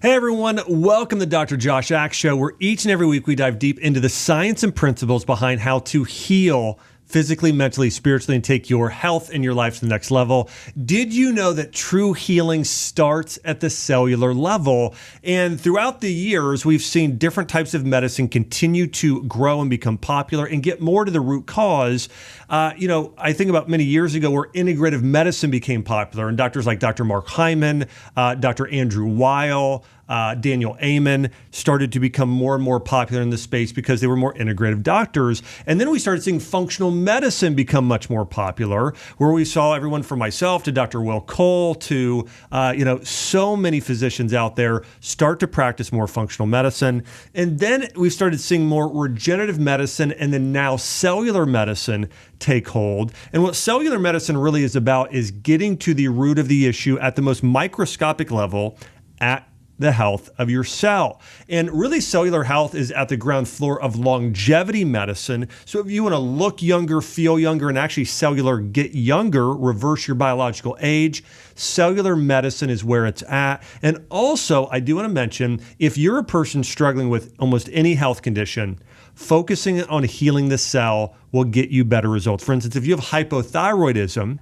Hey everyone, welcome to Dr. Josh Axe Show, where each and every week we dive deep into the science and principles behind how to heal physically, mentally, spiritually, and take your health and your life to the next level. Did you know that true healing starts at the cellular level? And throughout the years, we've seen different types of medicine continue to grow and become popular and get more to the root cause. I think about many years ago where integrative medicine became popular, and doctors like Dr. Mark Hyman, Dr. Andrew Weil, Daniel Amen started to become more and more popular in the space because they were more integrative doctors. And then we started seeing functional medicine become much more popular, where we saw everyone from myself to Dr. Will Cole to, so many physicians out there start to practice more functional medicine. And then we started seeing more regenerative medicine and then now cellular medicine take hold. And what cellular medicine really is about is getting to the root of the issue at the most microscopic level at the health of your cell. And really, cellular health is at the ground floor of longevity medicine. So if you want to look younger, feel younger, and actually cellular get younger, reverse your biological age, cellular medicine is where it's at. And also, I do want to mention, if you're a person struggling with almost any health condition, focusing on healing the cell will get you better results. For instance, if you have hypothyroidism,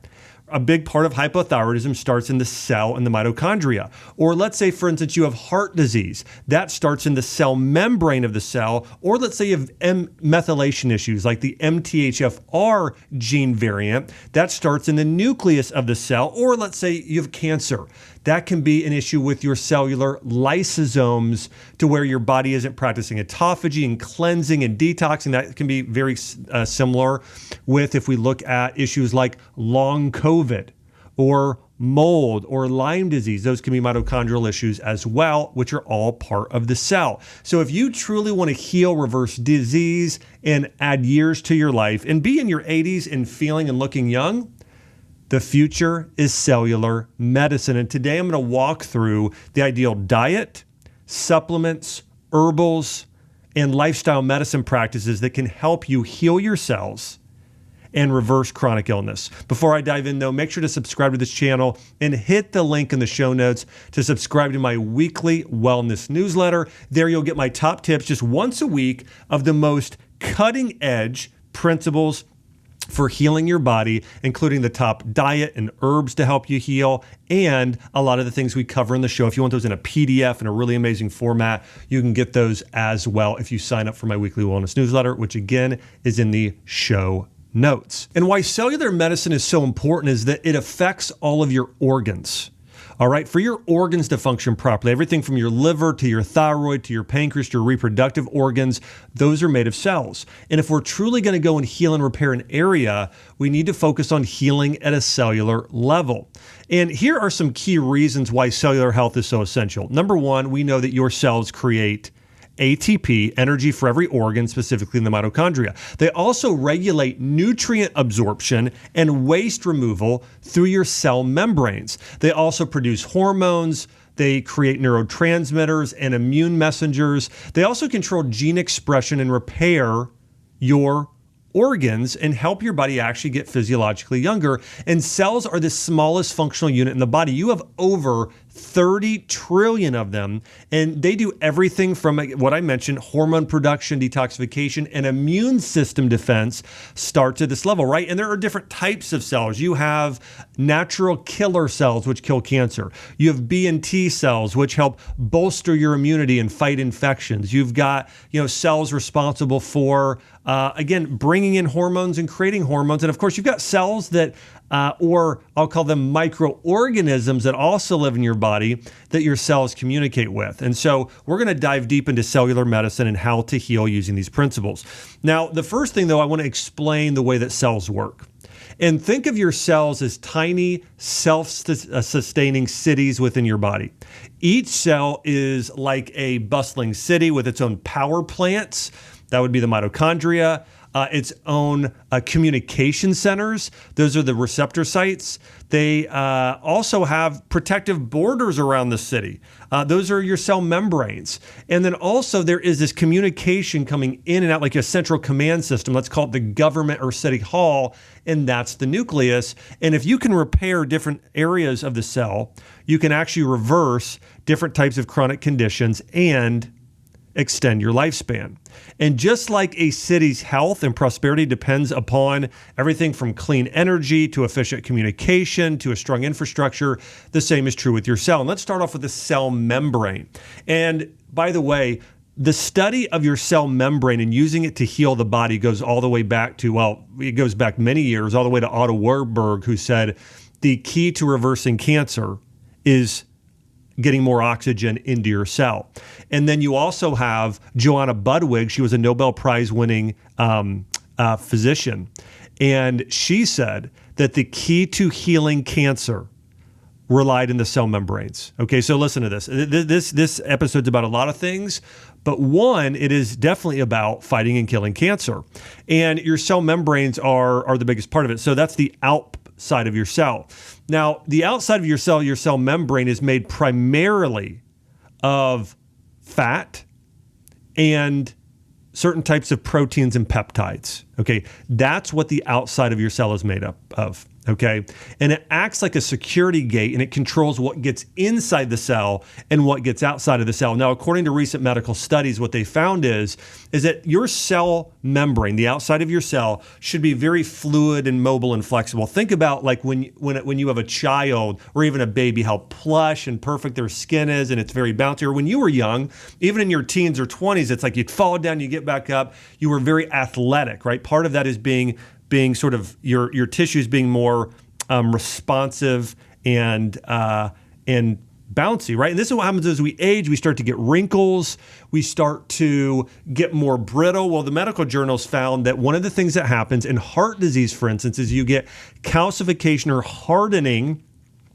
a big part of hypothyroidism starts in the cell and the mitochondria. Or let's say, for instance, you have heart disease. That starts in the cell membrane of the cell. Or let's say you have methylation issues like the MTHFR gene variant. That starts in the nucleus of the cell. Or let's say you have cancer. That can be an issue with your cellular lysosomes to where your body isn't practicing autophagy and cleansing and detoxing. That can be very similar with if we look at issues like long COVID or mold or Lyme disease. Those can be mitochondrial issues as well, which are all part of the cell. So if you truly want to heal, reverse disease, and add years to your life and be in your 80s and feeling and looking young, the future is cellular medicine. And today I'm going to walk through the ideal diet, supplements, herbals, and lifestyle medicine practices that can help you heal your cells and reverse chronic illness. Before I dive in though, make sure to subscribe to this channel and hit the link in the show notes to subscribe to my weekly wellness newsletter. There you'll get my top tips just once a week of the most cutting edge principles for healing your body, including the top diet and herbs to help you heal, and a lot of the things we cover in the show. If you want those in a PDF in a really amazing format, you can get those as well if you sign up for my weekly wellness newsletter, which again is in the show notes. And why cellular medicine is so important is that it affects all of your organs. All right, for your organs to function properly, everything from your liver to your thyroid to your pancreas to your reproductive organs, those are made of cells. And if we're truly going to go and heal and repair an area, we need to focus on healing at a cellular level. And here are some key reasons why cellular health is so essential. Number one, we know that your cells create ATP, energy for every organ, specifically in the mitochondria. They also regulate nutrient absorption and waste removal through your cell membranes. They also produce hormones. They create neurotransmitters and immune messengers. They also control gene expression and repair your organs and help your body actually get physiologically younger. And cells are the smallest functional unit in the body. You have over 30 trillion of them, and they do everything from what I mentioned, hormone production, detoxification, and immune system defense starts at this level, right? And there are different types of cells. You have natural killer cells, which kill cancer. You have B and T cells, which help bolster your immunity and fight infections. You've got, cells responsible for, bringing in hormones and creating hormones. And of course, you've got cells that or I'll call them microorganisms that also live in your body that your cells communicate with. And so we're going to dive deep into cellular medicine and how to heal using these principles. Now, the first thing though, I want to explain the way that cells work. And think of your cells as tiny, self-sustaining cities within your body. Each cell is like a bustling city with its own power plants. That would be the mitochondria. Its own communication centers. Those are the receptor sites. They also have protective borders around the city. Those are your cell membranes. And then also there is this communication coming in and out like a central command system. Let's call it the government or city hall, and that's the nucleus. And if you can repair different areas of the cell, you can actually reverse different types of chronic conditions, and extend your lifespan. And just like a city's health and prosperity depends upon everything from clean energy to efficient communication to a strong infrastructure, the same is true with your cell. And let's start off with the cell membrane. And by the way, the study of your cell membrane and using it to heal the body goes all the way back to, well, it goes back many years, all the way to Otto Warburg, who said the key to reversing cancer is getting more oxygen into your cell. And then you also have Joanna Budwig. She was a Nobel Prize winning physician. And she said that the key to healing cancer relied in the cell membranes. Okay, so listen to this. This episode's about a lot of things, but one, it is definitely about fighting and killing cancer. And your cell membranes are the biggest part of it. So that's the outside of your cell. Now, the outside of your cell membrane is made primarily of fat and certain types of proteins and peptides. Okay, that's what the outside of your cell is made up of. Okay, and it acts like a security gate, and it controls what gets inside the cell and what gets outside of the cell. Now, according to recent medical studies, what they found is that your cell membrane, the outside of your cell, should be very fluid and mobile and flexible. Think about like when you have a child or even a baby, how plush and perfect their skin is, and it's very bouncy. Or when you were young, even in your teens or 20s, it's like you'd fall down, you get back up. You were very athletic, right? Part of that is being sort of your tissues being more responsive and bouncy, right? And this is what happens as we age. We start to get wrinkles. We start to get more brittle. Well, the medical journals found that one of the things that happens in heart disease, for instance, is you get calcification or hardening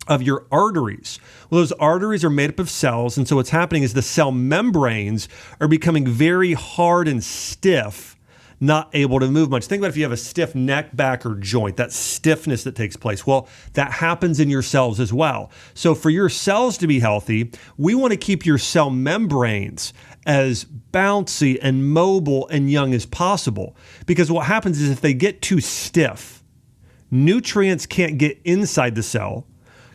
of your arteries. Well, those arteries are made up of cells, and so what's happening is the cell membranes are becoming very hard and stiff, not able to move much. Think about if you have a stiff neck, back, or joint, that stiffness that takes place. Well, that happens in your cells as well. So for your cells to be healthy, we want to keep your cell membranes as bouncy and mobile and young as possible. Because what happens is if they get too stiff, nutrients can't get inside the cell,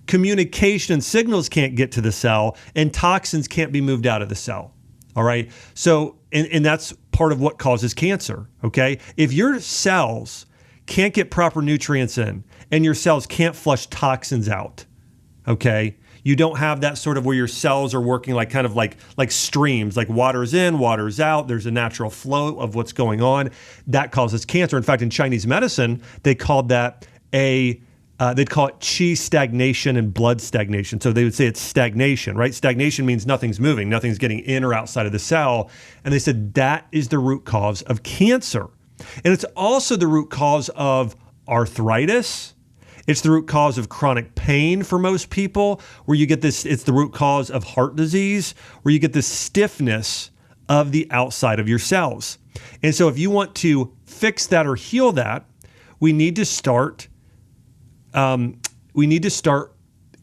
communication and signals can't get to the cell, and toxins can't be moved out of the cell. All right. So, and that's part of what causes cancer. Okay. If your cells can't get proper nutrients in and your cells can't flush toxins out, okay, you don't have that sort of where your cells are working like kind of like streams, like water's in, water's out. There's a natural flow of what's going on that causes cancer. In fact, in Chinese medicine, they called that they'd call it qi stagnation and blood stagnation. So they would say it's stagnation, right? Stagnation means nothing's moving, nothing's getting in or outside of the cell. And they said that is the root cause of cancer. And it's also the root cause of arthritis. It's the root cause of chronic pain for most people, where you get this, it's the root cause of heart disease, where you get this stiffness of the outside of your cells. And so if you want to fix that or heal that, we need to start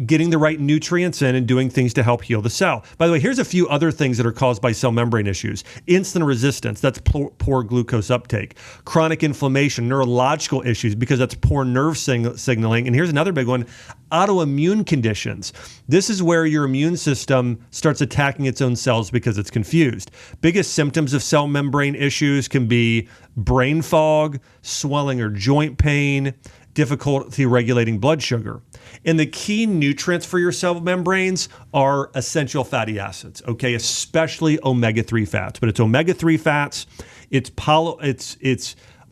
getting the right nutrients in and doing things to help heal the cell. By the way, here's a few other things that are caused by cell membrane issues. Insulin resistance, that's poor glucose uptake. Chronic inflammation, neurological issues, because that's poor nerve signaling. And here's another big one, autoimmune conditions. This is where your immune system starts attacking its own cells because it's confused. Biggest symptoms of cell membrane issues can be brain fog, swelling or joint pain, difficulty regulating blood sugar. And the key nutrients for your cell membranes are essential fatty acids, okay, especially omega-3 fats. But it's omega-3 fats, it's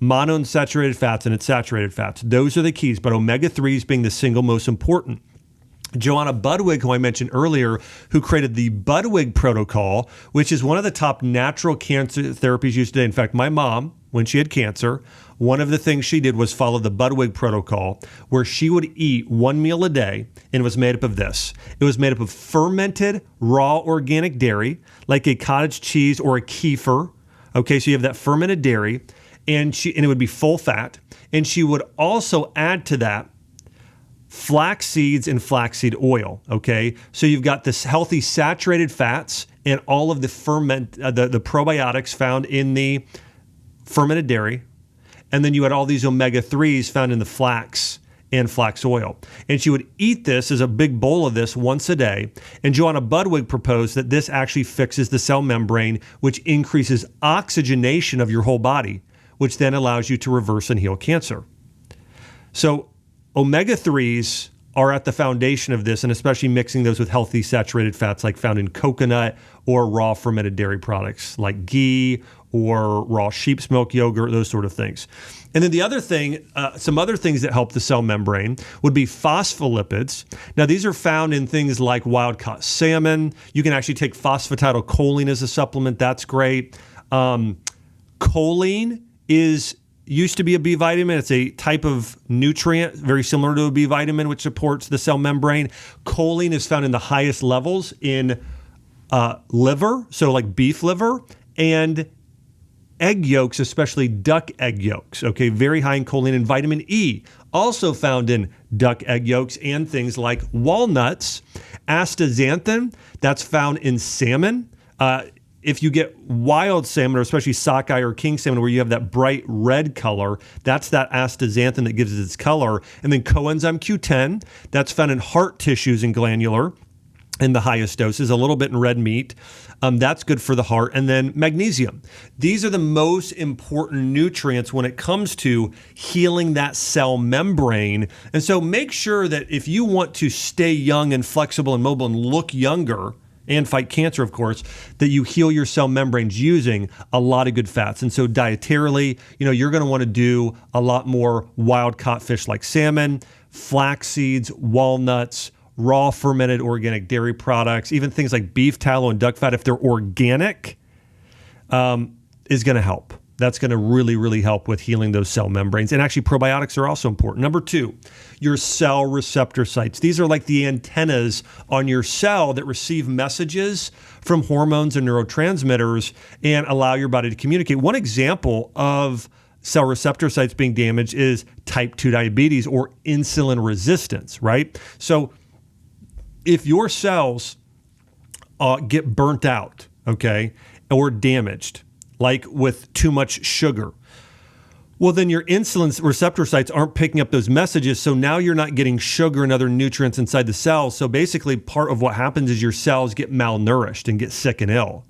monounsaturated fats, and it's saturated fats. Those are the keys, but omega-3s being the single most important. Joanna Budwig, who I mentioned earlier, who created the Budwig protocol, which is one of the top natural cancer therapies used today. In fact, my mom, when she had cancer, one of the things she did was follow the Budwig protocol, where she would eat one meal a day, and it was made up of this. It was made up of fermented raw organic dairy, like a cottage cheese or a kefir. Okay, so you have that fermented dairy, and it would be full fat. And she would also add to that flax seeds and flaxseed oil. Okay, so you've got this healthy saturated fats and all of the the probiotics found in the fermented dairy. And then you had all these omega-3s found in the flax and flax oil. And she would eat this as a big bowl of this once a day. And Joanna Budwig proposed that this actually fixes the cell membrane, which increases oxygenation of your whole body, which then allows you to reverse and heal cancer. So omega-3s are at the foundation of this, and especially mixing those with healthy saturated fats like found in coconut or raw fermented dairy products like ghee or raw sheep's milk yogurt, those sort of things. And then the other thing, some other things that help the cell membrane would be phospholipids. Now, these are found in things like wild-caught salmon. You can actually take phosphatidylcholine as a supplement. That's great. Choline used to be a B vitamin. It's a type of nutrient very similar to a B vitamin, which supports the cell membrane. Choline is found in the highest levels in liver, so like beef liver, and egg yolks, especially duck egg yolks. Okay, very high in choline. And vitamin E, also found in duck egg yolks and things like walnuts. Astaxanthin, that's found in salmon. If you get wild salmon, or especially sockeye or king salmon, where you have that bright red color, that's that astaxanthin that gives it its color. And then coenzyme Q10, that's found in heart tissues and glandular in the highest doses, a little bit in red meat. That's good for the heart. And then magnesium. These are the most important nutrients when it comes to healing that cell membrane. And so make sure that if you want to stay young and flexible and mobile and look younger, and fight cancer, of course, that you heal your cell membranes using a lot of good fats. And so dietarily, you're going to want to do a lot more wild-caught fish like salmon, flax seeds, walnuts, raw fermented organic dairy products, even things like beef tallow and duck fat, if they're organic, is going to help. That's going to really, really help with healing those cell membranes. And actually, probiotics are also important. Number 2, your cell receptor sites. These are like the antennas on your cell that receive messages from hormones and neurotransmitters and allow your body to communicate. One example of cell receptor sites being damaged is type 2 diabetes or insulin resistance, right? So if your cells get burnt out, okay, or damaged, like with too much sugar, well, then your insulin receptor sites aren't picking up those messages. So now you're not getting sugar and other nutrients inside the cells. So basically part of what happens is your cells get malnourished and get sick and ill.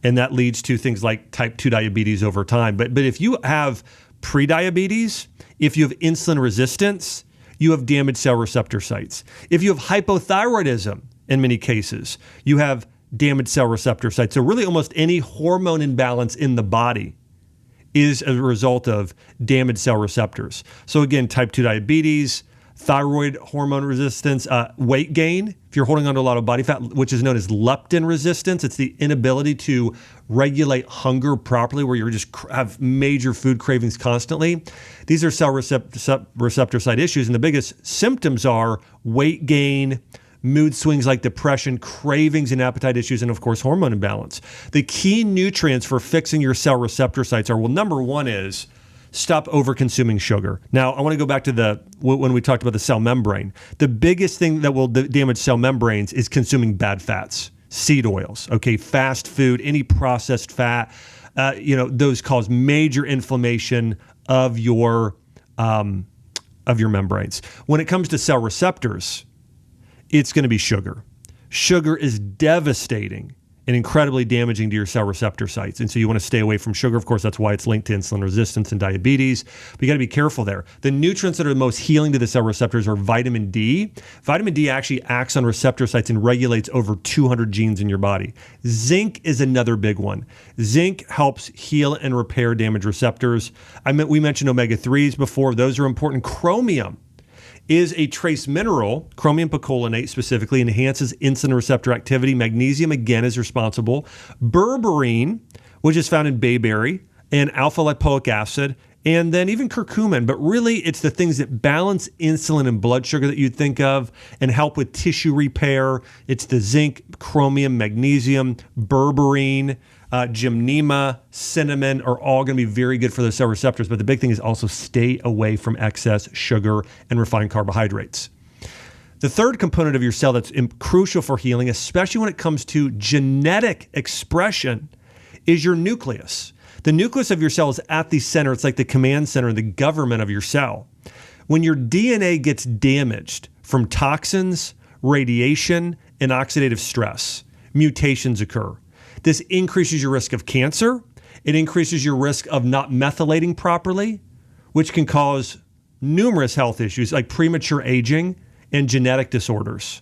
And that leads to things like type 2 diabetes over time. But if you have prediabetes, if you have insulin resistance, you have damaged cell receptor sites. If you have hypothyroidism, in many cases, you have damaged cell receptor sites. So really almost any hormone imbalance in the body is a result of damaged cell receptors. So again, type 2 diabetes, thyroid hormone resistance, weight gain, if you're holding on to a lot of body fat, which is known as leptin resistance. It's the inability to regulate hunger properly, where you just have major food cravings constantly. These are cell receptor site issues. And the biggest symptoms are weight gain, mood swings like depression, cravings and appetite issues, and of course, hormone imbalance. The key nutrients for fixing your cell receptor sites are, well, number 1 is stop over-consuming sugar. Now, I want to go back to when we talked about the cell membrane. The biggest thing that will damage cell membranes is consuming bad fats, seed oils, okay, fast food, any processed fat. Those cause major inflammation of your membranes. When it comes to cell receptors, it's going to be sugar. Sugar is devastating and incredibly damaging to your cell receptor sites. And so you want to stay away from sugar. Of course, that's why it's linked to insulin resistance and diabetes. But you got to be careful there. The nutrients that are the most healing to the cell receptors are vitamin D. Vitamin D actually acts on receptor sites and regulates over 200 genes in your body. Zinc is another big one. Zinc helps heal and repair damaged receptors. We mentioned omega-3s before. Those are important. Chromium is a trace mineral. Chromium picolinate specifically enhances insulin receptor activity. Magnesium, again, is responsible. Berberine, which is found in bayberry, and alpha-lipoic acid, and then even curcumin. But really, it's the things that balance insulin and blood sugar that you'd think of and help with tissue repair. It's the zinc, chromium, magnesium, berberine, gymnema, cinnamon are all going to be very good for those cell receptors. But the big thing is also stay away from excess sugar and refined carbohydrates. The third component of your cell that's crucial for healing, especially when it comes to genetic expression, is your nucleus. The nucleus of your cell is at the center. It's like the command center, the government of your cell. When your DNA gets damaged from toxins, radiation, and oxidative stress, mutations occur. This increases your risk of cancer. It increases your risk of not methylating properly, which can cause numerous health issues like premature aging and genetic disorders.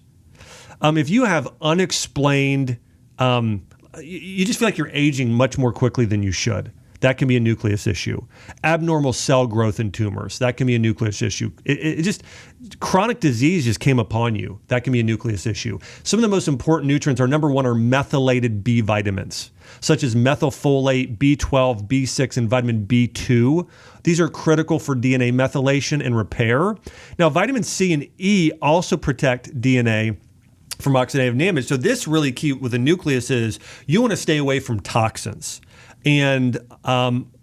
If you have unexplained, you just feel like you're aging much more quickly than you should. That can be a nucleus issue. Abnormal cell growth in tumors. That can be a nucleus issue. It just, chronic disease just came upon you. That can be a nucleus issue. Some of the most important nutrients are, number one, are methylated B vitamins, such as methylfolate, B12, B6, and vitamin B2. These are critical for DNA methylation and repair. Now, vitamin C and E also protect DNA from oxidative damage. So this really key with the nucleus is you want to stay away from toxins and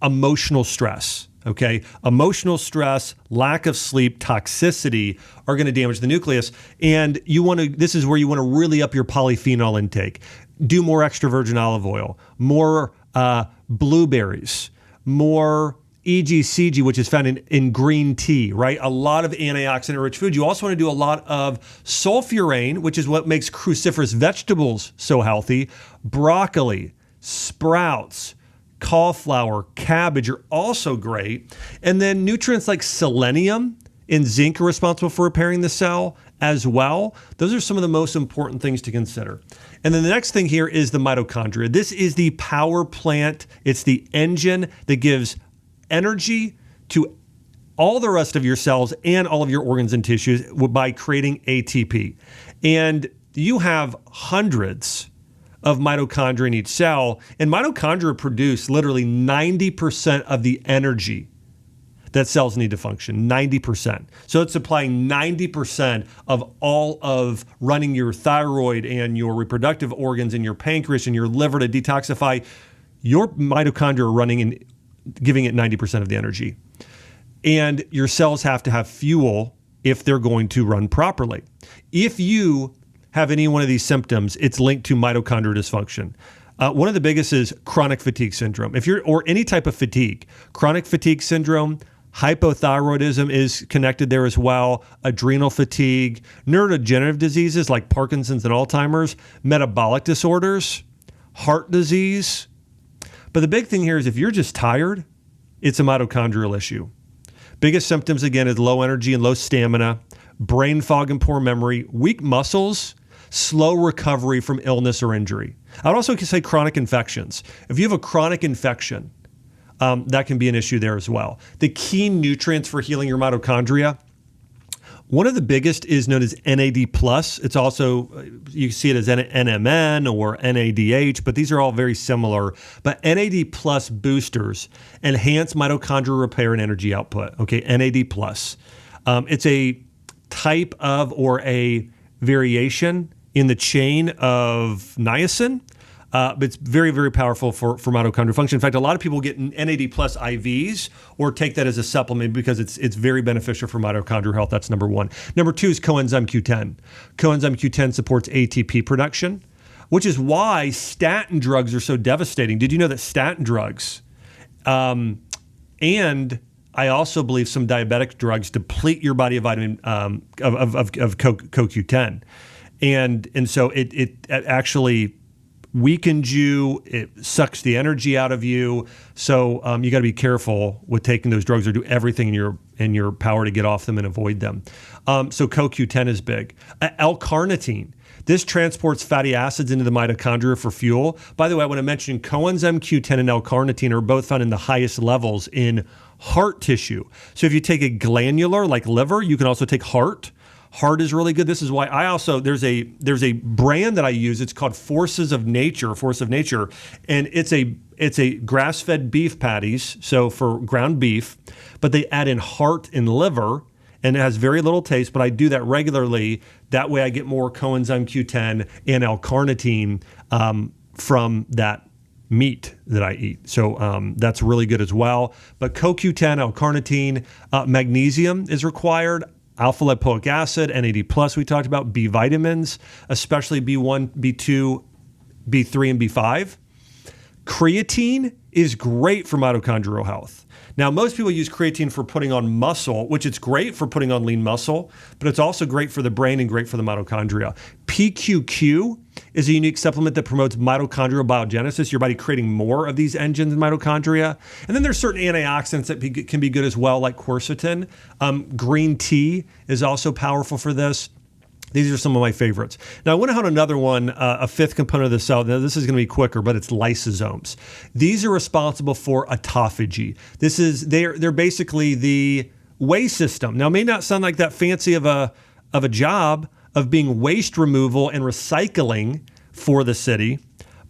emotional stress, okay? Emotional stress, lack of sleep, toxicity are going to damage the nucleus. And this is where you want to really up your polyphenol intake. Do more extra virgin olive oil, more blueberries, more EGCG, which is found in green tea, right? A lot of antioxidant-rich food. You also want to do a lot of sulfurane, which is what makes cruciferous vegetables so healthy. Broccoli, sprouts, cauliflower, cabbage are also great. And then nutrients like selenium and zinc are responsible for repairing the cell as well. Those are some of the most important things to consider. And then the next thing here is the mitochondria. This is the power plant. It's the engine that gives energy to all the rest of your cells and all of your organs and tissues by creating ATP. And you have hundreds of mitochondria in each cell, and mitochondria produce literally 90% of the energy that cells need to function, 90%. So it's supplying 90% of all of running your thyroid and your reproductive organs and your pancreas and your liver to detoxify. Your mitochondria are running and giving it 90% of the energy. And your cells have to have fuel if they're going to run properly. If you have any one of these symptoms, it's linked to mitochondrial dysfunction. One of the biggest is chronic fatigue syndrome. Or any type of fatigue, chronic fatigue syndrome, hypothyroidism is connected there as well, adrenal fatigue, neurodegenerative diseases like Parkinson's and Alzheimer's, metabolic disorders, heart disease. But the big thing here is if you're just tired, it's a mitochondrial issue. Biggest symptoms, again, is low energy and low stamina, brain fog and poor memory, weak muscles, slow recovery from illness or injury. I would also say chronic infections. If you have a chronic infection, that can be an issue there as well. The key nutrients for healing your mitochondria, one of the biggest is known as NAD+. It's also, you see it as NMN or NADH, but these are all very similar. But NAD+ boosters enhance mitochondrial repair and energy output. Okay, NAD+. It's a type of or a variation in the chain of niacin, but it's very, very powerful for mitochondrial function. In fact, a lot of people get NAD+ IVs or take that as a supplement because it's very beneficial for mitochondrial health. That's number one. Number two is coenzyme Q10. Coenzyme Q10 supports ATP production, which is why statin drugs are so devastating. Did you know that statin drugs and I also believe some diabetic drugs deplete your body of vitamin of CoQ10, and so it actually weakens you. It sucks the energy out of you. So you got to be careful with taking those drugs or do everything in your power to get off them and avoid them. So CoQ10 is big. L-carnitine. This transports fatty acids into the mitochondria for fuel. By the way, I want to mention coenzyme Q10 and L-carnitine are both found in the highest levels in heart tissue. So if you take a glandular like liver, you can also take heart. Heart is really good. This is why I also, there's a brand that I use. It's called Force of Nature, and it's a grass-fed beef patties, so for ground beef, but they add in heart and liver, and it has very little taste, but I do that regularly. That way I get more coenzyme Q10 and L-carnitine from that meat that I eat. So that's really good as well. But CoQ10, L-carnitine, magnesium is required, alpha lipoic acid, NAD+, we talked about, B vitamins, especially B1, B2, B3, and B5. Creatine is great for mitochondrial health. Now, most people use creatine for putting on muscle, which it's great for putting on lean muscle, but it's also great for the brain and great for the mitochondria. PQQ is a unique supplement that promotes mitochondrial biogenesis, your body creating more of these engines in mitochondria. And then there's certain antioxidants that can be good as well, like quercetin. Green tea is also powerful for this. These are some of my favorites. Now, I went on another one, a fifth component of the cell. Now, this is going to be quicker, but it's lysosomes. These are responsible for autophagy. They're basically the waste system. Now, it may not sound like that fancy of a job of being waste removal and recycling for the city,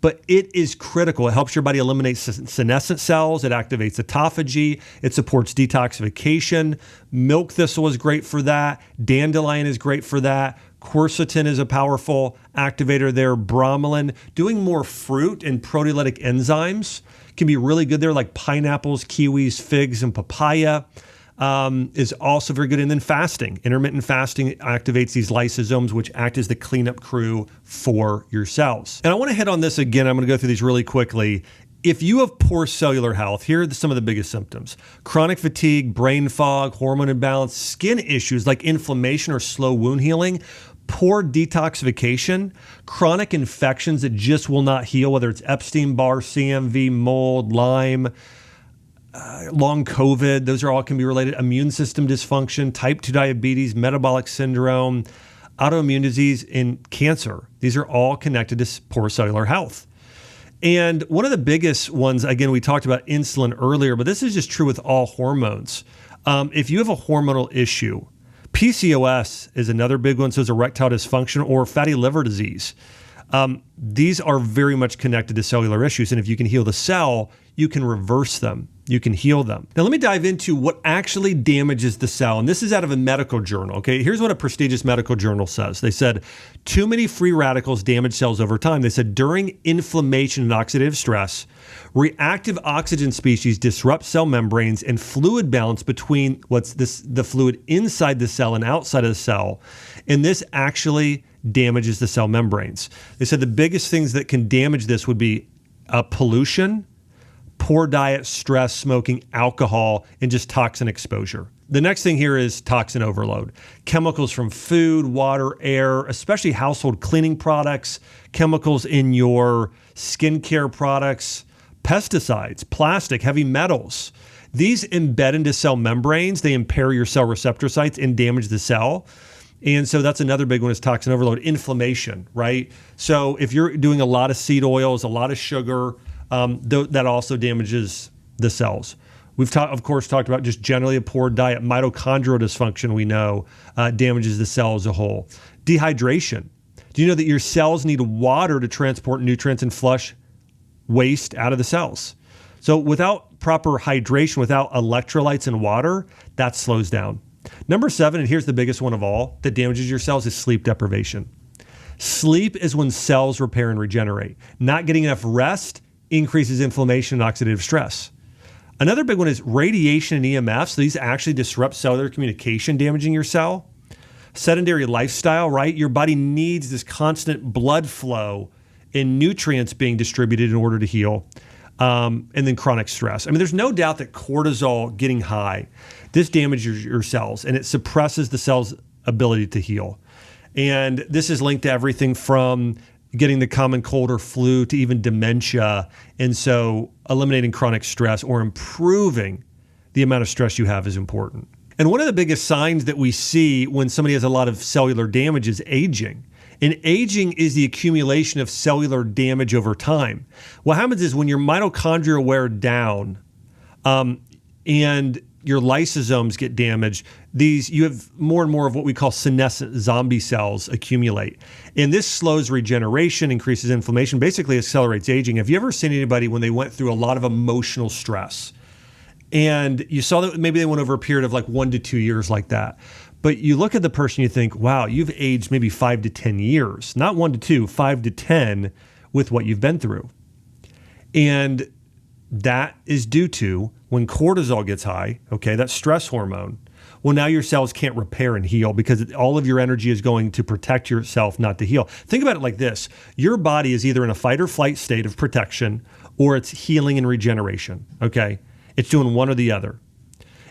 but it is critical. It helps your body eliminate senescent cells. It activates autophagy. It supports detoxification. Milk thistle is great for that. Dandelion is great for that. Quercetin is a powerful activator there. Bromelain. Doing more fruit and proteolytic enzymes can be really good there, like pineapples, kiwis, figs, and papaya. Is also very good. And then fasting. Intermittent fasting activates these lysosomes, which act as the cleanup crew for your cells. And I want to hit on this again. I'm going to go through these really quickly. If you have poor cellular health, here are some of the biggest symptoms: chronic fatigue, brain fog, hormone imbalance, skin issues like inflammation or slow wound healing, poor detoxification, chronic infections that just will not heal, whether it's Epstein-Barr, CMV, mold, Lyme, long COVID, those are all can be related. Immune system dysfunction, type 2 diabetes, metabolic syndrome, autoimmune disease, and cancer. These are all connected to poor cellular health. And one of the biggest ones, again, we talked about insulin earlier, but this is just true with all hormones. If you have a hormonal issue, PCOS is another big one, so is erectile dysfunction or fatty liver disease. These are very much connected to cellular issues. And if you can heal the cell, you can reverse them. You can heal them. Now, let me dive into what actually damages the cell. And this is out of a medical journal. Okay, here's what a prestigious medical journal says. They said, too many free radicals damage cells over time. They said, during inflammation and oxidative stress, reactive oxygen species disrupt cell membranes and fluid balance between the fluid inside the cell and outside of the cell. And this actually damages the cell membranes. They said the biggest things that can damage this would be pollution, poor diet, stress, smoking, alcohol, and just toxin exposure. The next thing here is toxin overload. Chemicals from food, water, air, especially household cleaning products, chemicals in your skincare products, pesticides, plastic, heavy metals. These embed into cell membranes. They impair your cell receptor sites and damage the cell. And so that's another big one is toxin overload. Inflammation, right? So if you're doing a lot of seed oils, a lot of sugar, that also damages the cells. We've, of course, talked about just generally a poor diet. Mitochondrial dysfunction, we know, damages the cell as a whole. Dehydration. Do you know that your cells need water to transport nutrients and flush waste out of the cells? So without proper hydration, without electrolytes and water, that slows down. Number 7, and here's the biggest one of all, that damages your cells is sleep deprivation. Sleep is when cells repair and regenerate. Not getting enough rest increases inflammation and oxidative stress. Another big one is radiation and EMFs. These actually disrupt cellular communication, damaging your cell. Sedentary lifestyle, right? Your body needs this constant blood flow and nutrients being distributed in order to heal. And then chronic stress. I mean, there's no doubt that cortisol getting high, this damages your cells and it suppresses the cell's ability to heal. And this is linked to everything from getting the common cold or flu to even dementia. And so eliminating chronic stress or improving the amount of stress you have is important. And one of the biggest signs that we see when somebody has a lot of cellular damage is aging. And aging is the accumulation of cellular damage over time. What happens is when your mitochondria wear down and your lysosomes get damaged, you have more and more of what we call senescent zombie cells accumulate. And this slows regeneration, increases inflammation, basically accelerates aging. Have you ever seen anybody when they went through a lot of emotional stress and you saw that maybe they went over a period of like 1 to 2 years like that? But you look at the person, you think, wow, you've aged maybe 5 to 10 years, not 1 to 2, 5 to 10 with what you've been through. And that is due to when cortisol gets high, okay, that's stress hormone. Well, now your cells can't repair and heal because all of your energy is going to protect yourself, not to heal. Think about it like this. Your body is either in a fight or flight state of protection or it's healing and regeneration, okay? It's doing one or the other.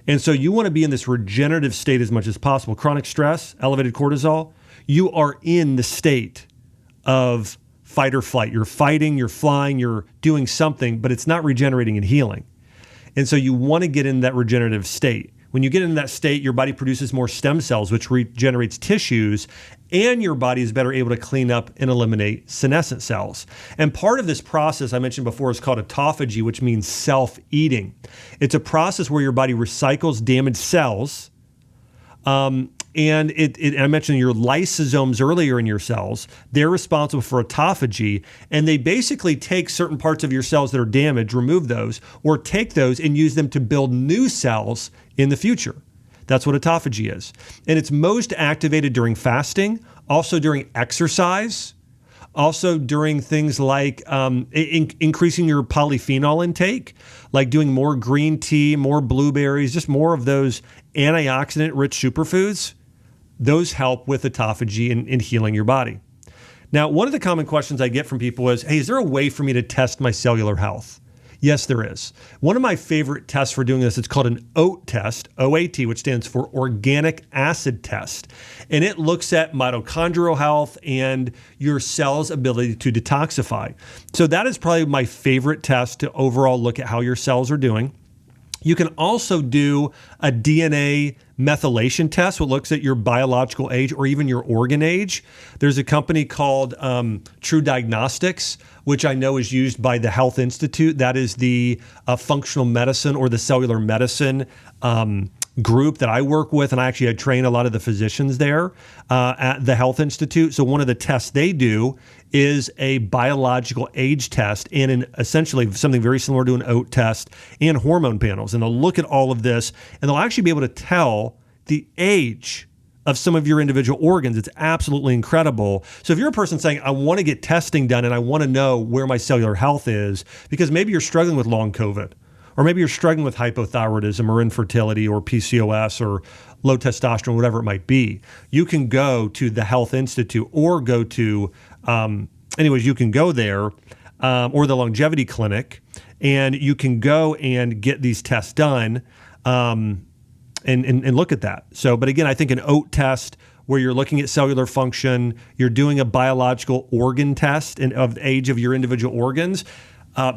And so you want to be in this regenerative state as much as possible. Chronic stress, elevated cortisol, you are in the state of fight or flight. You're fighting, you're flying, you're doing something, but it's not regenerating and healing. And so you want to get in that regenerative state. When you get into that state, your body produces more stem cells, which regenerates tissues, and your body is better able to clean up and eliminate senescent cells. And part of this process I mentioned before is called autophagy, which means self-eating. It's a process where your body recycles damaged cells. And I mentioned your lysosomes earlier in your cells. They're responsible for autophagy, and they basically take certain parts of your cells that are damaged, remove those, or take those and use them to build new cells in the future. That's what autophagy is. And it's most activated during fasting, also during exercise, also during things like increasing your polyphenol intake, like doing more green tea, more blueberries, just more of those antioxidant-rich superfoods. Those help with autophagy and healing your body. Now, one of the common questions I get from people is, hey, is there a way for me to test my cellular health? Yes, there is. One of my favorite tests for doing this, it's called an OAT test, OAT, which stands for organic acid test. And it looks at mitochondrial health and your cell's ability to detoxify. So that is probably my favorite test to overall look at how your cells are doing. You can also do a DNA methylation test, which looks at your biological age or even your organ age. There's a company called True Diagnostics, which I know is used by the Health Institute. That is the functional medicine or the cellular medicine group that I work with. And I train a lot of the physicians there at the Health Institute. So one of the tests they do is a biological age test and essentially something very similar to an OAT test and hormone panels. And they'll look at all of this and they'll actually be able to tell the age of some of your individual organs. It's absolutely incredible. So if you're a person saying, I want to get testing done and I want to know where my cellular health is, because maybe you're struggling with long COVID, or maybe you're struggling with hypothyroidism or infertility or PCOS or low testosterone, whatever it might be, you can go to the Health Institute or go to, you can go there or the longevity clinic, and you can go and get these tests done and look at that. So, but again, I think an OAT test where you're looking at cellular function, you're doing a biological organ test of the age of your individual organs.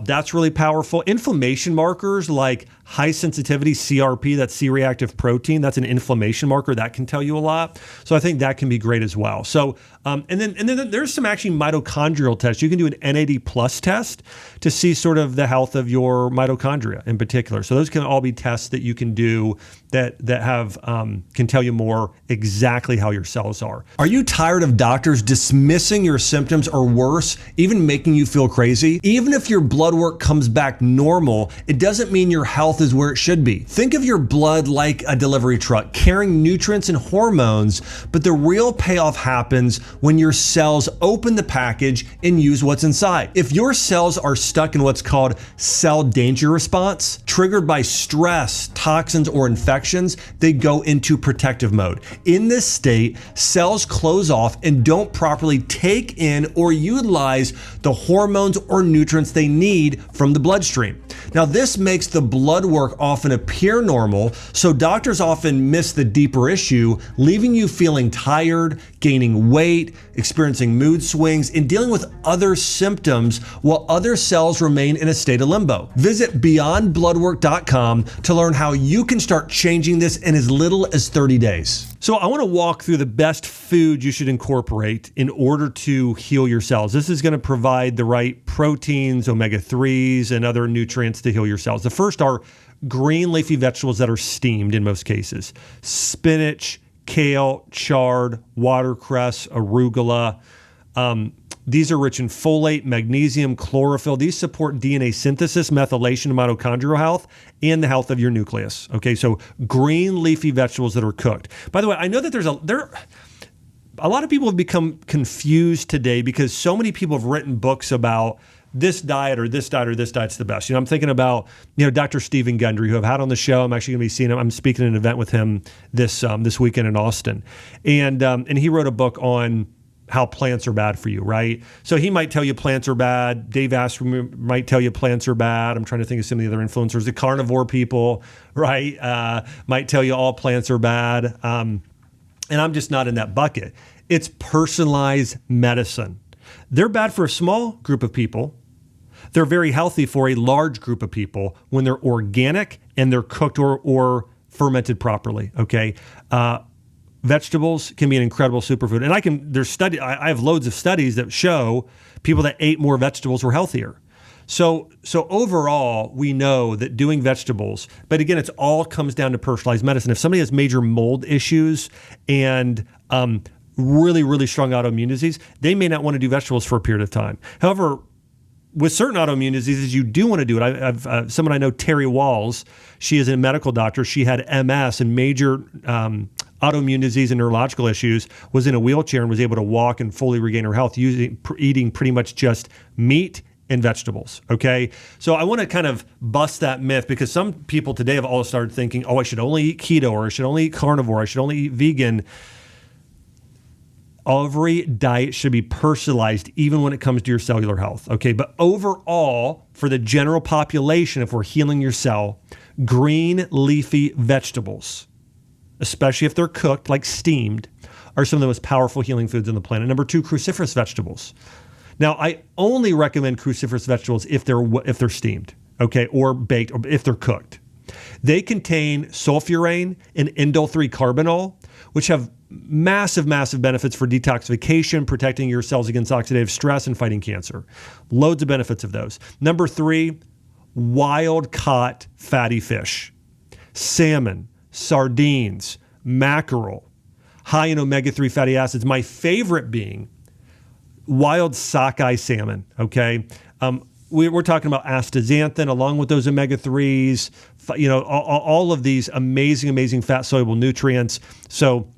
That's really powerful. Inflammation markers like high sensitivity CRP, that's C-reactive protein, that's an inflammation marker that can tell you a lot. So I think that can be great as well. So, and then there's some actually mitochondrial tests. You can do an NAD plus test to see sort of the health of your mitochondria in particular. So those can all be tests that you can do that have can tell you more exactly how your cells are. Are you tired of doctors dismissing your symptoms or worse, even making you feel crazy? Even if your blood work comes back normal, it doesn't mean your health is where it should be. Think of your blood like a delivery truck carrying nutrients and hormones, but the real payoff happens when your cells open the package and use what's inside. If your cells are stuck in what's called cell danger response, triggered by stress, toxins, or infections, they go into protective mode. In this state, cells close off and don't properly take in or utilize the hormones or nutrients they need from the bloodstream. Now, this makes the blood work often appear normal, so doctors often miss the deeper issue, leaving you feeling tired, gaining weight, experiencing mood swings, and dealing with other symptoms while other cells remain in a state of limbo. Visit beyondbloodwork.com to learn how you can start changing this in as little as 30 days. So I want to walk through the best food you should incorporate in order to heal your cells. This is going to provide the right proteins, omega-3s, and other nutrients to heal your cells. The first are green leafy vegetables that are steamed in most cases. Spinach, kale, chard, watercress, arugula. These are rich in folate, magnesium, chlorophyll. These support DNA synthesis, methylation, and mitochondrial health, and the health of your nucleus. Okay, so green leafy vegetables that are cooked. By the way, I know that a lot of people have become confused today because so many people have written books about this diet or this diet or this diet's the best. I'm thinking about, Dr. Stephen Gundry, who I've had on the show. I'm actually going to be seeing him. I'm speaking at an event with him this weekend in Austin. And he wrote a book on how plants are bad for you, right? So he might tell you plants are bad. Dave Asprey might tell you plants are bad. I'm trying to think of some of the other influencers. The carnivore people, right, might tell you all plants are bad. And I'm just not in that bucket. It's personalized medicine. They're bad for a small group of people. They're very healthy for a large group of people when they're organic and they're cooked or fermented properly, okay? Vegetables can be an incredible superfood. And I have loads of studies that show people that ate more vegetables were healthier. So overall, we know that doing vegetables, but again, it all comes down to personalized medicine. If somebody has major mold issues and really, really strong autoimmune disease, they may not want to do vegetables for a period of time. However, with certain autoimmune diseases, you do want to do it. I've someone I know, Terry Walls, she is a medical doctor. She had MS and major autoimmune disease and neurological issues, was in a wheelchair and was able to walk and fully regain her health eating pretty much just meat and vegetables, okay? So I want to kind of bust that myth because some people today have all started thinking, I should only eat keto or I should only eat carnivore, I should only eat vegan. Every diet should be personalized, even when it comes to your cellular health, okay? But overall, for the general population, if we're healing your cell, green leafy vegetables, especially if they're cooked, like steamed, are some of the most powerful healing foods on the planet. Number 2, cruciferous vegetables. Now, I only recommend cruciferous vegetables if they're steamed, okay, or baked, or if they're cooked. They contain sulfurane and indole-3 carbinol, which have massive, massive benefits for detoxification, protecting your cells against oxidative stress, and fighting cancer. Loads of benefits of those. Number 3, wild-caught fatty fish. Salmon, sardines, mackerel, high in omega-3 fatty acids. My favorite being wild sockeye salmon, okay? We're talking about astaxanthin along with those omega-3s, all of these amazing, amazing fat-soluble nutrients. So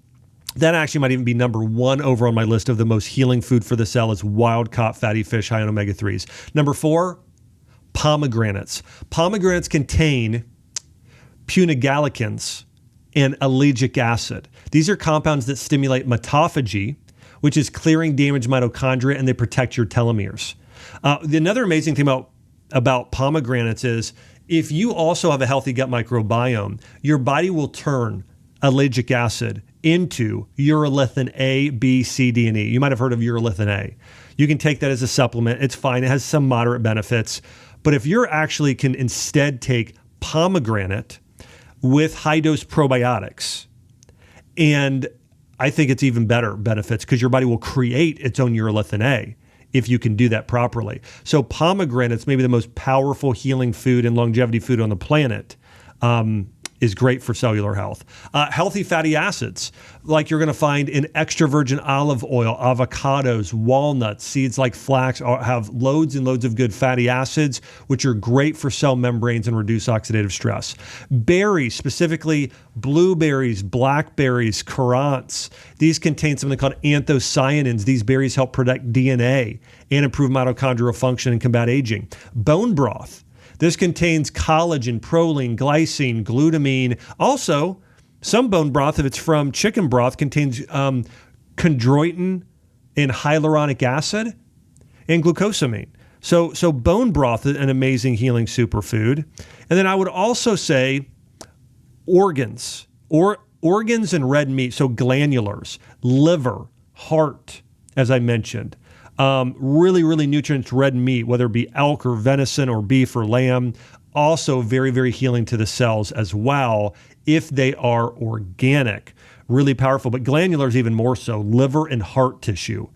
that actually might even be number 1 over on my list of the most healing food for the cell is wild-caught fatty fish high in omega-3s. Number 4, pomegranates. Pomegranates contain puniglycans and ellagic acid. These are compounds that stimulate autophagy, which is clearing damaged mitochondria, and they protect your telomeres. Another amazing thing about pomegranates is if you also have a healthy gut microbiome, your body will turn ellagic acid into urolithin A, B, C, D, and E. You might have heard of urolithin A. You can take that as a supplement. It's fine. It has some moderate benefits. But if you're actually can instead take pomegranate with high-dose probiotics, and I think it's even better benefits because your body will create its own urolithin A if you can do that properly. So pomegranates, maybe the most powerful healing food and longevity food on the planet, is great for cellular health. Healthy fatty acids, like you're going to find in extra virgin olive oil, avocados, walnuts, seeds like flax have loads and loads of good fatty acids, which are great for cell membranes and reduce oxidative stress. Berries, specifically blueberries, blackberries, currants, these contain something called anthocyanins. These berries help protect DNA and improve mitochondrial function and combat aging. Bone broth. This contains collagen, proline, glycine, glutamine. Also, some bone broth, if it's from chicken broth, contains chondroitin and hyaluronic acid and glucosamine. So bone broth is an amazing healing superfood. And then I would also say organs and red meat. So glandulars, liver, heart, as I mentioned. Really, really nutrient red meat, whether it be elk or venison or beef or lamb, also very, very healing to the cells as well if they are organic. Really powerful, but glandulars even more so, liver and heart tissue,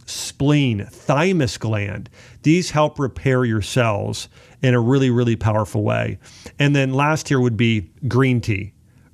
spleen, thymus gland. These help repair your cells in a really, really powerful way. And then last here would be green tea.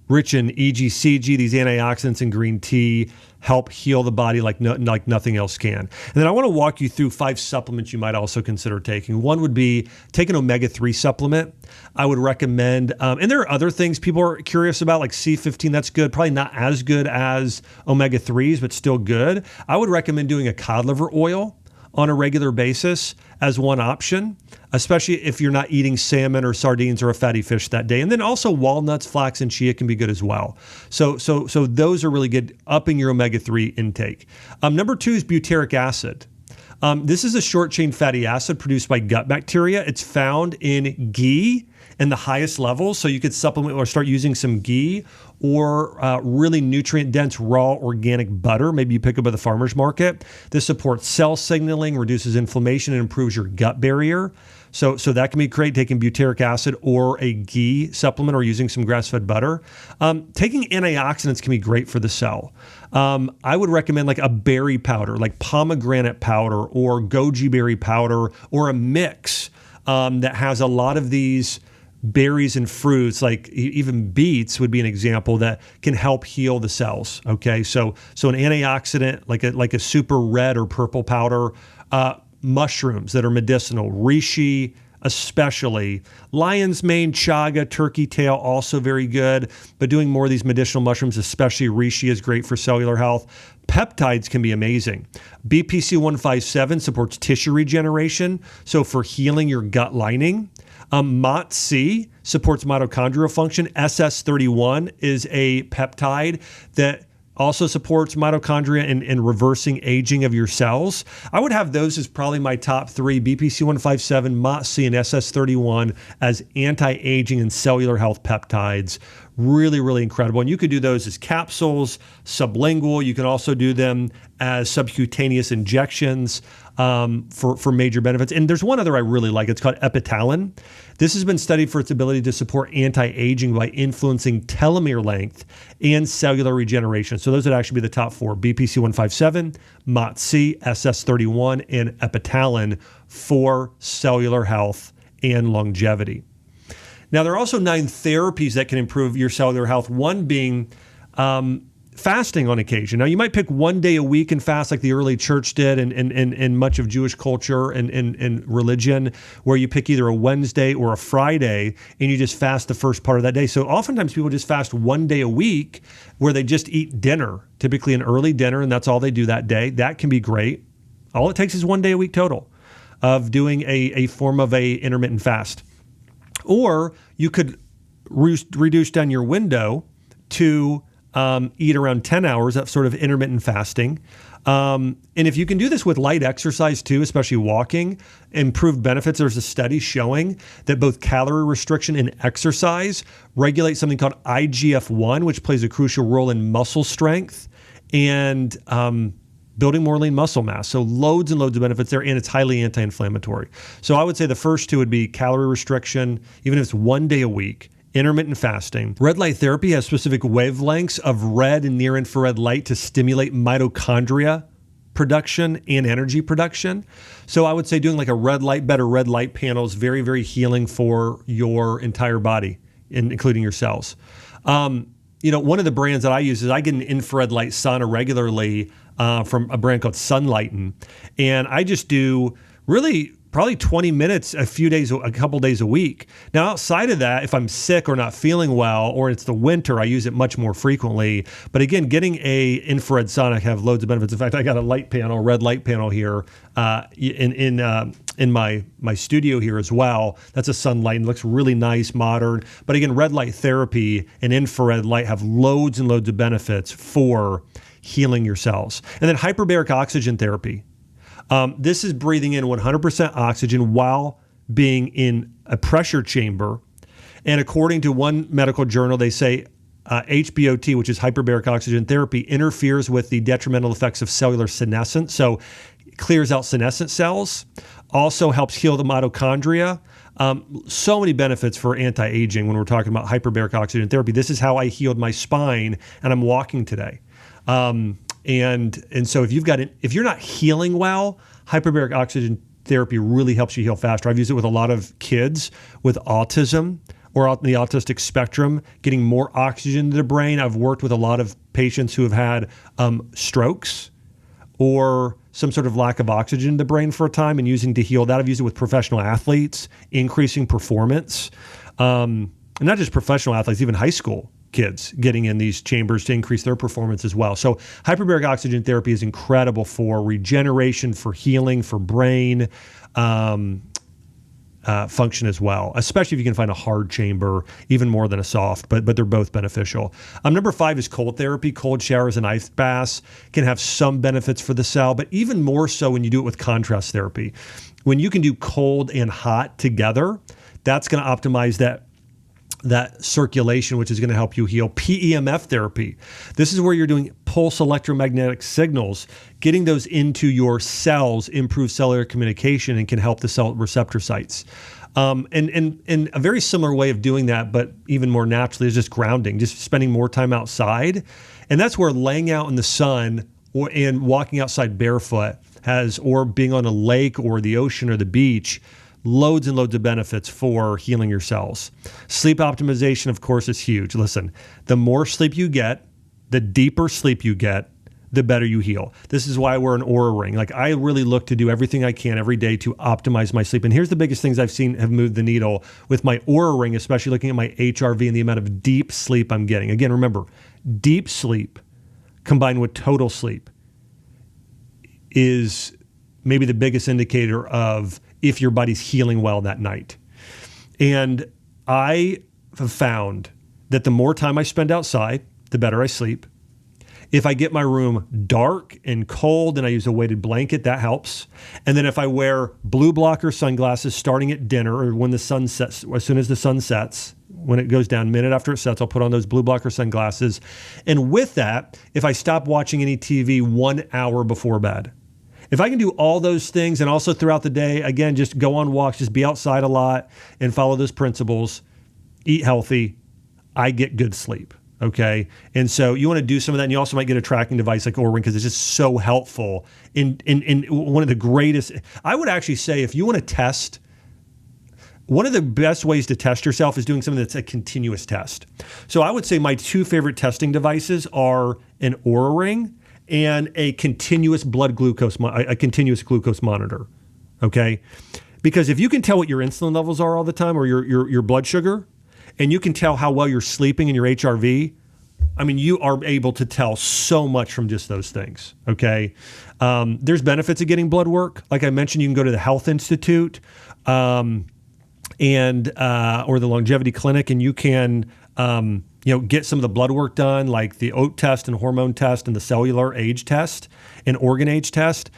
Rich in EGCG, these antioxidants in green tea help heal the body like nothing else can. And then I want to walk you through 5 supplements you might also consider taking. One would be take an omega-3 supplement. I would recommend, and there are other things people are curious about, like C15, that's good. Probably not as good as omega-3s, but still good. I would recommend doing a cod liver oil on a regular basis as one option, especially if you're not eating salmon or sardines or a fatty fish that day. And then also walnuts, flax, and chia can be good as well. So those are really good, upping your omega-3 intake. Number 2 is butyric acid. This is a short-chain fatty acid produced by gut bacteria. It's found in ghee in the highest levels, so you could supplement or start using some ghee or really nutrient-dense raw organic butter. Maybe you pick up at the farmer's market. This supports cell signaling, reduces inflammation, and improves your gut barrier. So that can be great, taking butyric acid or a ghee supplement or using some grass-fed butter. Taking antioxidants can be great for the cell. I would recommend like a berry powder, like pomegranate powder or goji berry powder, or a mix that has a lot of these berries and fruits, like even beets would be an example that can help heal the cells. Okay, so an antioxidant like a super red or purple powder, mushrooms that are medicinal, reishi especially, lion's mane, chaga, turkey tail, also very good. But doing more of these medicinal mushrooms, especially reishi, is great for cellular health. Peptides can be amazing. BPC 157 supports tissue regeneration, so for healing your gut lining. MOTC supports mitochondrial function. SS31 is a peptide that also supports mitochondria and reversing aging of your cells. I would have those as probably my top 3, BPC 157, MOTC, and SS31 as anti-aging and cellular health peptides. Really, really incredible. And you could do those as capsules, sublingual. You can also do them as subcutaneous injections for major benefits. And there's one other I really like. It's called epitalin. This has been studied for its ability to support anti-aging by influencing telomere length and cellular regeneration. So those would actually be the top 4: BPC 157, MOTC, SS31, and epitalin for cellular health and longevity. Now, there are also 9 therapies that can improve your cellular health, one being fasting on occasion. Now, you might pick one day a week and fast like the early church did and much of Jewish culture and religion, where you pick either a Wednesday or a Friday and you just fast the first part of that day. So oftentimes people just fast one day a week where they just eat dinner, typically an early dinner, and that's all they do that day. That can be great. All it takes is one day a week total of doing a form of a intermittent fast. Or you could reduce down your window to eat around 10 hours of sort of intermittent fasting. And if you can do this with light exercise too, especially walking, improved benefits. There's a study showing that both calorie restriction and exercise regulate something called IGF-1, which plays a crucial role in muscle strength and building more lean muscle mass. So loads and loads of benefits there, and it's highly anti-inflammatory. So I would say the first 2 would be calorie restriction, even if it's one day a week, intermittent fasting. Red light therapy has specific wavelengths of red and near infrared light to stimulate mitochondria production and energy production. So I would say doing like a red light panel is very, very healing for your entire body, including your cells. One of the brands that I use is I get an infrared light sauna regularly from a brand called Sunlighten. And I just do really probably 20 minutes a couple days a week. Now, outside of that, if I'm sick or not feeling well, or it's the winter, I use it much more frequently. But again, getting a infrared sauna can have loads of benefits. In fact, I got a red light panel here in my studio here as well. That's a Sunlight. It looks really nice, modern. But again, red light therapy and infrared light have loads and loads of benefits for healing your cells. And then hyperbaric oxygen therapy. This is breathing in 100% oxygen while being in a pressure chamber. And according to one medical journal, they say HBOT, which is hyperbaric oxygen therapy, interferes with the detrimental effects of cellular senescence. So it clears out senescent cells, also helps heal the mitochondria. So many benefits for anti-aging when we're talking about hyperbaric oxygen therapy. This is how I healed my spine, and I'm walking today. And so if you're not healing well, hyperbaric oxygen therapy really helps you heal faster. I've used it with a lot of kids with autism or on the autistic spectrum, getting more oxygen to the brain. I've worked with a lot of patients who have had strokes or some sort of lack of oxygen in the brain for a time and using to heal that. I've used it with professional athletes, increasing performance. And not just professional athletes, even high school kids getting in these chambers to increase their performance as well. So hyperbaric oxygen therapy is incredible for regeneration, for healing, for brain function as well, especially if you can find a hard chamber, even more than a soft, but they're both beneficial. Number 5 is cold therapy. Cold showers and ice baths can have some benefits for the cell, but even more so when you do it with contrast therapy. When you can do cold and hot together, that's going to optimize that circulation, which is going to help you heal. PEMF therapy. This is where you're doing pulse electromagnetic signals, getting those into your cells, improve cellular communication, and can help the cell receptor sites. And a very similar way of doing that, but even more naturally, is just grounding, just spending more time outside. And that's where laying out in the sun and walking outside barefoot or being on a lake or the ocean or the beach, loads and loads of benefits for healing your cells. Sleep optimization, of course, is huge. Listen, the more sleep you get, the deeper sleep you get, the better you heal. This is why I wear an Oura ring. Like, I really look to do everything I can every day to optimize my sleep. And here's the biggest things I've seen have moved the needle with my Oura ring, especially looking at my HRV and the amount of deep sleep I'm getting. Again, remember, deep sleep combined with total sleep is maybe the biggest indicator of if your body's healing well that night. And I have found that the more time I spend outside, the better I sleep. If I get my room dark and cold and I use a weighted blanket, that helps. And then if I wear blue blocker sunglasses starting at dinner or when the sun sets, as soon as the sun sets, when it goes down, minute after it sets, I'll put on those blue blocker sunglasses. And with that, if I stop watching any TV 1 hour before bed, if I can do all those things and also throughout the day, again, just go on walks, just be outside a lot and follow those principles, eat healthy, I get good sleep, okay? And so you want to do some of that, and you also might get a tracking device like Oura Ring because it's just so helpful in one of the greatest. I would actually say if you want to test, one of the best ways to test yourself is doing something that's a continuous test. So I would say my 2 favorite testing devices are an Oura Ring and a continuous glucose monitor, okay? Because if you can tell what your insulin levels are all the time or your blood sugar, and you can tell how well you're sleeping and your HRV, I mean, you are able to tell so much from just those things, okay? There's benefits of getting blood work. Like I mentioned, you can go to the Health Institute or the Longevity Clinic, and you can get some of the blood work done, like the OAT test and hormone test and the cellular age test and organ age test.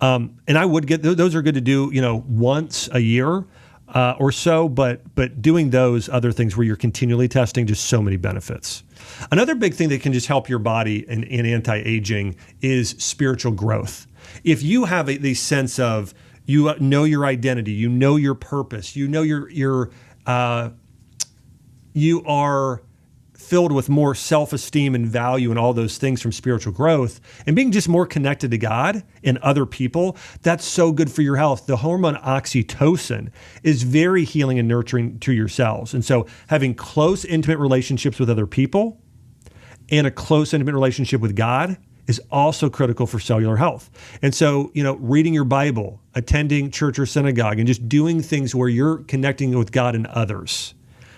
And I would get those are good to do, once a year or so. But doing those other things where you're continually testing, just so many benefits. Another big thing that can just help your body in anti-aging is spiritual growth. If you have the sense of you know your identity, you know your purpose, you know you are filled with more self-esteem and value and all those things from spiritual growth and being just more connected to God and other people, that's so good for your health. The hormone oxytocin is very healing and nurturing to your cells. And so having close, intimate relationships with other people and a close, intimate relationship with God is also critical for cellular health. And so, reading your Bible, attending church or synagogue, and just doing things where you're connecting with God and others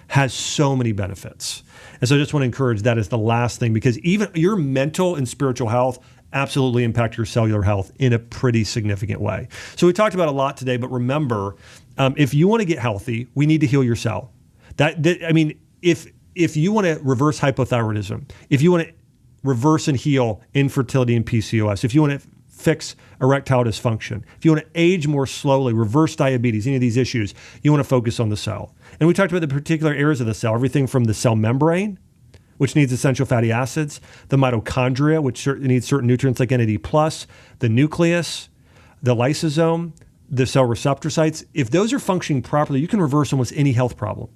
has so many benefits. And so I just want to encourage that as the last thing, because even your mental and spiritual health absolutely impact your cellular health in a pretty significant way. So we talked about a lot today, but remember, if you want to get healthy, we need to heal your cell. If you want to reverse hypothyroidism, if you want to reverse and heal infertility and PCOS, if you want to fix erectile dysfunction, if you want to age more slowly, reverse diabetes, any of these issues, you want to focus on the cell. And we talked about the particular areas of the cell, everything from the cell membrane, which needs essential fatty acids, the mitochondria, which needs certain nutrients like NAD+, the nucleus, the lysosome, the cell receptor sites. If those are functioning properly, you can reverse almost any health problem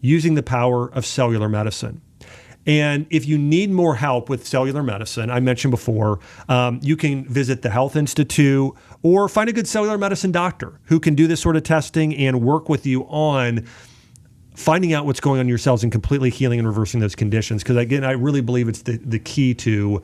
using the power of cellular medicine. And if you need more help with cellular medicine, I mentioned before, you can visit the Health Institute or find a good cellular medicine doctor who can do this sort of testing and work with you on finding out what's going on in your cells and completely healing and reversing those conditions. Because again, I really believe it's the key to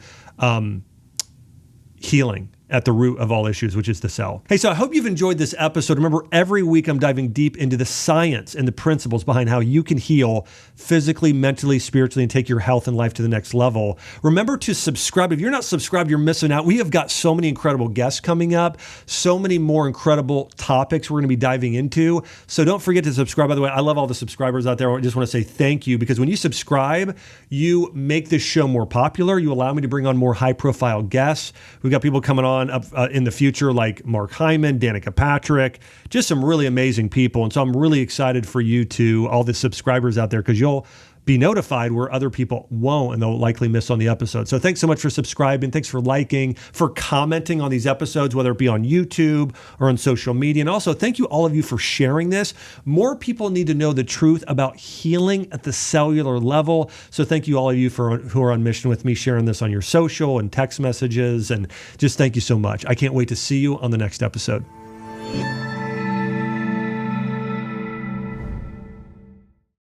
healing at the root of all issues, which is the cell. Hey, so I hope you've enjoyed this episode. Remember, every week I'm diving deep into the science and the principles behind how you can heal physically, mentally, spiritually, and take your health and life to the next level. Remember to subscribe. If you're not subscribed, you're missing out. We have got so many incredible guests coming up, so many more incredible topics we're going to be diving into. So don't forget to subscribe. By the way, I love all the subscribers out there. I just want to say thank you, because when you subscribe, you make this show more popular. You allow me to bring on more high-profile guests. We've got people coming on up in the future like Mark Hyman, Danica Patrick, just some really amazing people. And so I'm really excited for you all the subscribers out there, because you'll be notified where other people won't, and they'll likely miss on the episode. So thanks so much for subscribing. Thanks for liking, for commenting on these episodes, whether it be on YouTube or on social media. And also thank you, all of you, for sharing this. More people need to know the truth about healing at the cellular level. So thank you, all of you who are on mission with me, sharing this on your social and text messages. And just thank you so much. I can't wait to see you on the next episode.